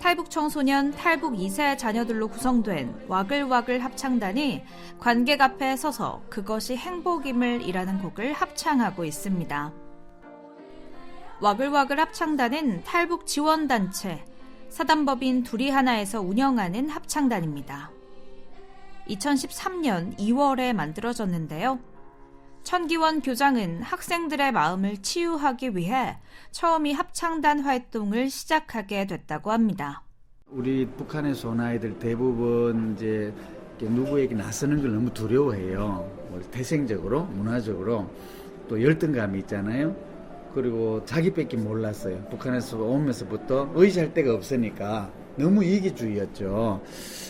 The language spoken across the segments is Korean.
탈북 청소년, 탈북 2세 자녀들로 구성된 와글와글 합창단이 관객 앞에 서서 그것이 행복임을 이라는 곡을 합창하고 있습니다. 와글와글 합창단은 탈북 지원단체, 사단법인 둘이 하나에서 운영하는 합창단입니다. 2013년 2월에 만들어졌는데요. 천기원 교장은 학생들의 마음을 치유하기 위해 처음 이 합창단 활동을 시작하게 됐다고 합니다. 우리 북한에서 온 아이들 대부분 이제 누구에게 나서는 걸 너무 두려워해요. 태생적으로, 문화적으로 또 열등감이 있잖아요. 그리고 자기밖에 몰랐어요. 북한에서 오면서부터 의지할 데가 없으니까 너무 이기주의였죠.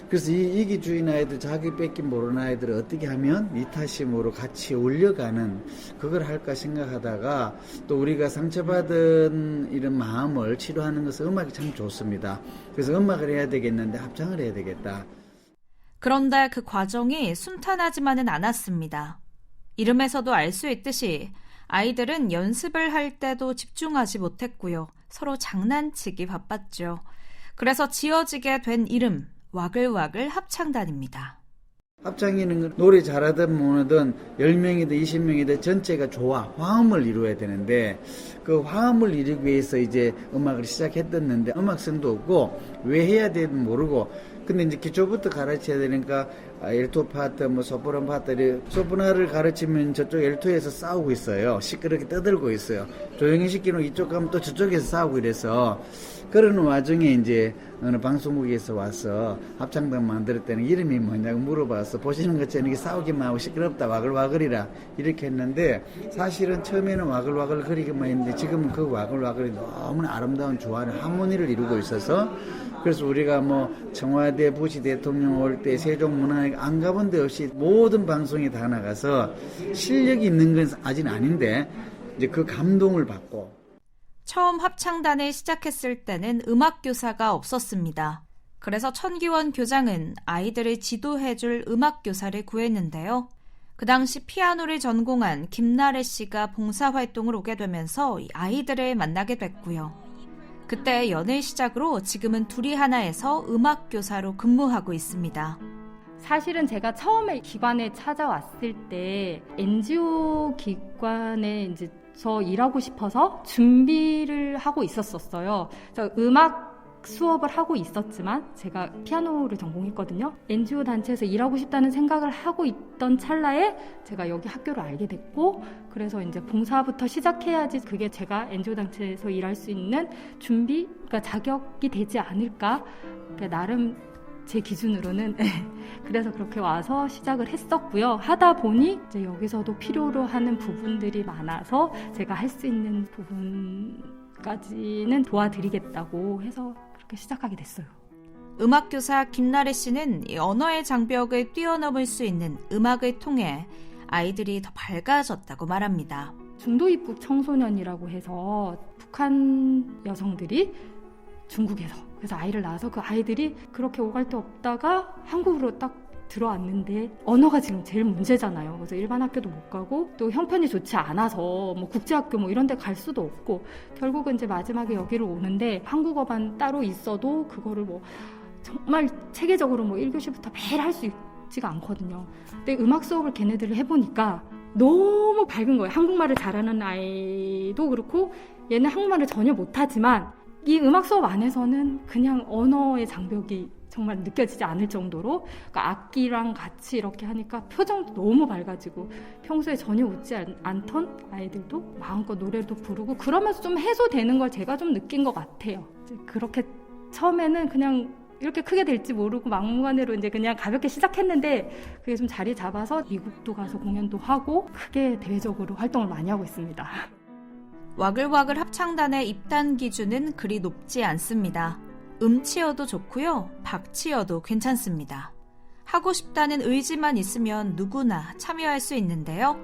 그래서 이 이기주의인 아이들, 자기밖에 모르는 아이들을 어떻게 하면 이타심으로 같이 올려가는 그걸 할까 생각하다가 또 우리가 상처받은 이런 마음을 치료하는 것은 음악이 참 좋습니다. 그래서 음악을 해야 되겠는데 합창을 해야 되겠다. 그런데 그 과정이 순탄하지만은 않았습니다. 이름에서도 알 수 있듯이 아이들은 연습을 할 때도 집중하지 못했고요. 서로 장난치기 바빴죠. 그래서 지어지게 된 이름, 와글와글 합창단입니다. 합창이는 노래 잘하든 못하든 10명이든 20명이든 전체가 좋아, 화음을 이루어야 되는데 그 화음을 이루기 위해서 이제 음악을 시작했었는데 음악성도 없고 왜 해야 되는지 모르고 근데 이제 기초부터 가르쳐야 되니까 엘토 파트, 소프란 파트, 소프나를 가르치면 저쪽 엘토에서 싸우고 있어요. 시끄럽게 떠들고 있어요. 조용히 시키는 이쪽 가면 또 저쪽에서 싸우고 이래서 그러는 와중에 이제 어느 방송국에서 와서 합창단 만들었다는 이름이 뭐냐고 물어봐서 보시는 것처럼 이렇게 싸우기만 하고 시끄럽다 와글와글이라 이렇게 했는데 사실은 처음에는 와글와글 그리기만 했는데 지금은 그 와글와글이 너무나 아름다운 조화를 하모니를 이루고 있어서 그래서 우리가 청와대 부시 대통령 올 때 세종문화회 안 가본 데 없이 모든 방송에 다 나가서 실력이 있는 건 아직 아닌데 이제 그 감동을 받고 처음 합창단을 시작했을 때는 음악교사가 없었습니다. 그래서 천기원 교장은 아이들을 지도해줄 음악교사를 구했는데요. 그 당시 피아노를 전공한 김나래 씨가 봉사활동을 오게 되면서 아이들을 만나게 됐고요. 그때 연을 시작으로 지금은 둘이 하나에서 음악교사로 근무하고 있습니다. 사실은 제가 처음에 기관에 찾아왔을 때 NGO 기관에 이제 저 일하고 싶어서 준비를 하고 있었어요. 저 음악 수업을 하고 있었지만 제가 피아노를 전공했거든요. NGO 단체에서 일하고 싶다는 생각을 하고 있던 찰나에 제가 여기 학교를 알게 됐고 그래서 이제 봉사부터 시작해야지 그게 제가 NGO 단체에서 일할 수 있는 준비, 그러니까 자격이 되지 않을까. 그러니까 나름 제 기준으로는 그래서 그렇게 와서 시작을 했었고요. 하다 보니 이제 여기서도 필요로 하는 부분들이 많아서 제가 할 수 있는 부분까지는 도와드리겠다고 해서 그렇게 시작하게 됐어요. 음악교사 김나래 씨는 이 언어의 장벽을 뛰어넘을 수 있는 음악을 통해 아이들이 더 밝아졌다고 말합니다. 중도 입국 청소년이라고 해서 북한 여성들이 중국에서 그래서 아이를 낳아서 그 아이들이 그렇게 오갈 데 없다가 한국으로 딱 들어왔는데 언어가 지금 제일 문제잖아요. 그래서 일반 학교도 못 가고 또 형편이 좋지 않아서 국제학교 이런 데 갈 수도 없고 결국은 이제 마지막에 여기를 오는데 한국어반 따로 있어도 그거를 정말 체계적으로 1교시부터 매일 할 수 있지가 않거든요. 근데 음악 수업을 걔네들을 해보니까 너무 밝은 거예요. 한국말을 잘하는 아이도 그렇고 얘는 한국말을 전혀 못하지만 이 음악 수업 안에서는 그냥 언어의 장벽이 정말 느껴지지 않을 정도로 그러니까 악기랑 같이 이렇게 하니까 표정도 너무 밝아지고 평소에 전혀 웃지 않던 아이들도 마음껏 노래도 부르고 그러면서 좀 해소되는 걸 제가 좀 느낀 것 같아요. 그렇게 처음에는 그냥 이렇게 크게 될지 모르고 막무가내로 이제 그냥 가볍게 시작했는데 그게 좀 자리 잡아서 미국도 가서 공연도 하고 크게 대외적으로 활동을 많이 하고 있습니다. 와글와글 합창단의 입단 기준은 그리 높지 않습니다. 음치여도 좋고요. 박치여도 괜찮습니다. 하고 싶다는 의지만 있으면 누구나 참여할 수 있는데요.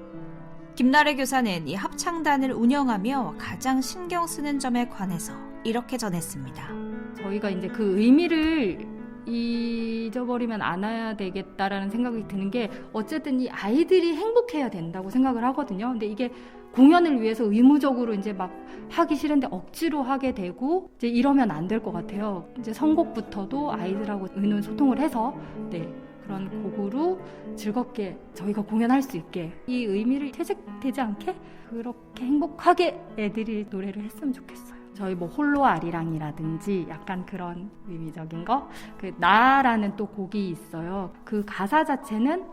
김나래 교사는 이 합창단을 운영하며 가장 신경 쓰는 점에 관해서 이렇게 전했습니다. 저희가 이제 그 의미를 잊어버리면 안 해야 되겠다라는 생각이 드는 게 어쨌든 이 아이들이 행복해야 된다고 생각을 하거든요. 근데 이게 공연을 위해서 의무적으로 이제 막 하기 싫은데 억지로 하게 되고 이제 이러면 안 될 것 같아요. 이제 선곡부터도 아이들하고 의논소통을 해서 네. 그런 곡으로 즐겁게 저희가 공연할 수 있게 이 의미를 퇴색되지 않게 그렇게 행복하게 애들이 노래를 했으면 좋겠어요. 저희 뭐 홀로 아리랑이라든지 약간 그런 의미적인 거, 그 나라는 또 곡이 있어요. 그 가사 자체는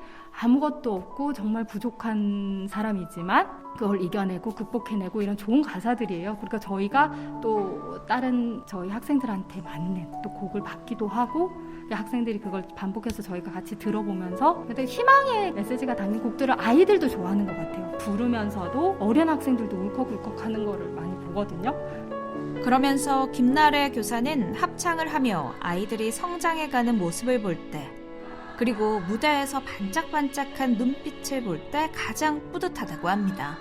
아무것도 없고 정말 부족한 사람이지만 그걸 이겨내고 극복해내고 이런 좋은 가사들이에요. 그러니까 저희가 또 다른 저희 학생들한테 맞는 또 곡을 받기도 하고 학생들이 그걸 반복해서 저희가 같이 들어보면서 되게 희망의 메시지가 담긴 곡들을 아이들도 좋아하는 것 같아요. 부르면서도 어린 학생들도 울컥울컥 하는 거를 많이 보거든요. 그러면서 김나래 교사는 합창을 하며 아이들이 성장해가는 모습을 볼 때, 그리고 무대에서 반짝반짝한 눈빛을 볼 때 가장 뿌듯하다고 합니다.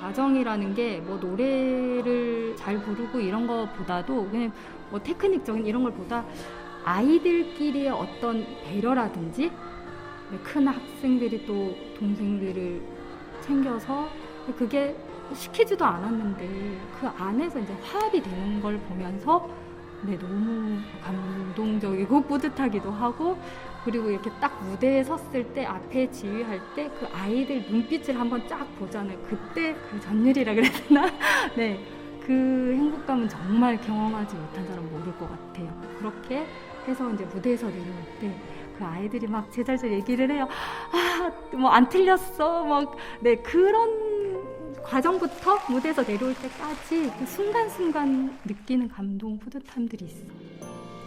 과정이라는 게 뭐 노래를 잘 부르고 이런 것보다도 그냥 뭐 테크닉적인 이런 걸보다 아이들끼리의 어떤 배려라든지 큰 학생들이 또 동생들을 챙겨서 그게 시키지도 않았는데 그 안에서 이제 화합이 되는 걸 보면서 네, 너무 감동적이고 뿌듯하기도 하고 그리고 이렇게 딱 무대에 섰을 때 앞에 지휘할 때 그 아이들 눈빛을 한번 쫙 보잖아요. 그때 그 전율이라 그래야 되나? 네. 그 행복감은 정말 경험하지 못한 사람 모를 것 같아요. 그렇게 해서 이제 무대에서 내려올 때 그 아이들이 막 제잘제 얘기를 해요. 아, 뭐 안 틀렸어. 막, 네, 그런 과정부터 무대에서 내려올 때까지 그 순간순간 느끼는 감동, 뿌듯함들이 있어요.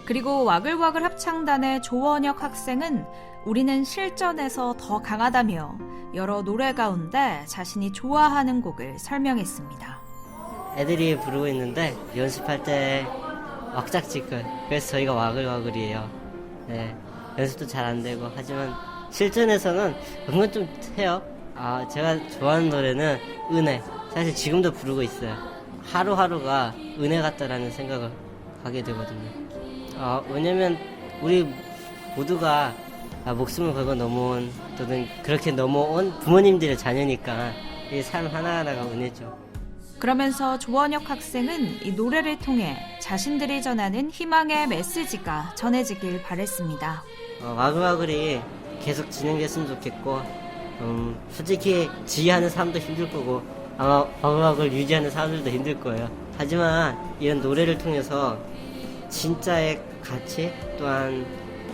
그리고 와글와글 합창단의 조원혁 학생은 우리는 실전에서 더 강하다며 여러 노래 가운데 자신이 좋아하는 곡을 설명했습니다. 애들이 부르고 있는데 연습할 때 왁작지껄, 그래서 저희가 와글와글이에요. 네, 연습도 잘 안 되고 하지만 실전에서는 은근 좀 해요. 제가 좋아하는 노래는 은혜. 사실 지금도 부르고 있어요. 하루하루가 은혜 같다라는 생각을 하게 되거든요. 왜냐면 우리 모두가 목숨을 걸고 넘어온 또는 그렇게 넘어온 부모님들의 자녀니까 이 삶 하나하나가 은혜죠. 그러면서 조원혁 학생은 이 노래를 통해 자신들이 전하는 희망의 메시지가 전해지길 바랬습니다. 와글와글이 계속 진행됐으면 좋겠고 솔직히 지휘하는 사람도 힘들 거고 아마 와글와글 유지하는 사람들도 힘들 거예요. 하지만 이런 노래를 통해서 진짜의 가치 또한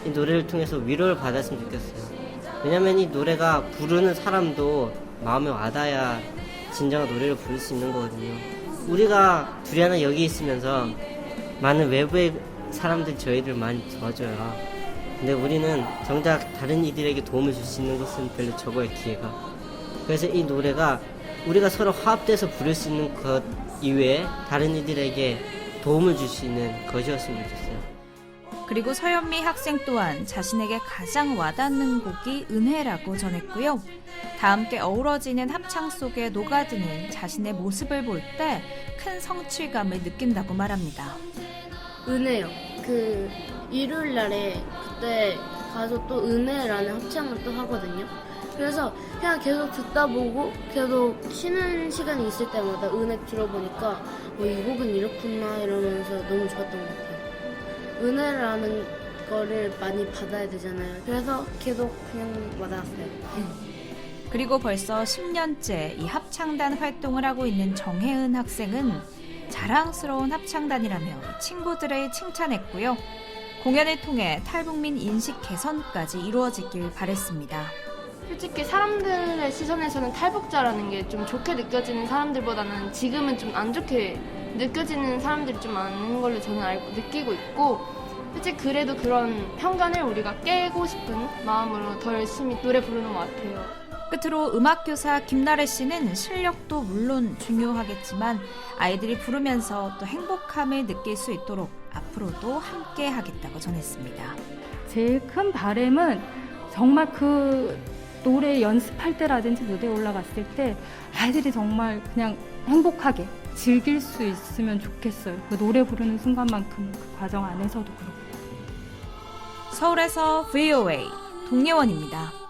이 노래를 통해서 위로를 받았으면 좋겠어요. 왜냐면 이 노래가 부르는 사람도 마음에 와닿아야 진정한 노래를 부를 수 있는 거거든요. 우리가 둘이 하나 여기 있으면서 많은 외부의 사람들이 저희를 많이 도와줘요. 근데 우리는 정작 다른 이들에게 도움을 줄 수 있는 것은 별로 적어요, 기회가. 그래서 이 노래가 우리가 서로 화합돼서 부를 수 있는 것 이외에 다른 이들에게 도움을 줄 수 있는 것이었으면 좋겠어요. 그리고 서현미 학생 또한 자신에게 가장 와닿는 곡이 은혜라고 전했고요. 다 함께 어우러지는 합창 속에 녹아드는 자신의 모습을 볼 때 큰 성취감을 느낀다고 말합니다. 은혜요. 그 일요일 날에 그때 가서 또 은혜라는 합창을 또 하거든요. 그래서 그냥 계속 듣다 보고 계속 쉬는 시간이 있을 때마다 은혜 들어보니까 이 곡은 이렇구나 이러면서 너무 좋았던 것 같아요. 은혜라는 거를 많이 받아야 되잖아요. 그래서 계속 그냥 와닿았어요. 그리고 벌써 10년째 이 합창단 활동을 하고 있는 정혜은 학생은 자랑스러운 합창단이라며 친구들을 칭찬했고요. 공연을 통해 탈북민 인식 개선까지 이루어지길 바랬습니다. 솔직히 사람들의 시선에서는 탈북자라는 게 좀 좋게 느껴지는 사람들보다는 지금은 좀 안 좋게 느껴지는 사람들이 좀 많은 걸로 저는 느끼고 있고 솔직히 그래도 그런 편견을 우리가 깨고 싶은 마음으로 더 열심히 노래 부르는 것 같아요. 끝으로 음악교사 김나래 씨는 실력도 물론 중요하겠지만 아이들이 부르면서 또 행복함을 느낄 수 있도록 앞으로도 함께 하겠다고 전했습니다. 제일 큰 바람은 정말 그 노래 연습할 때라든지 무대에 올라갔을 때 아이들이 정말 그냥 행복하게 즐길 수 있으면 좋겠어요. 그 노래 부르는 순간만큼 그 과정 안에서도 그렇고. 서울에서 VOA 동예원입니다.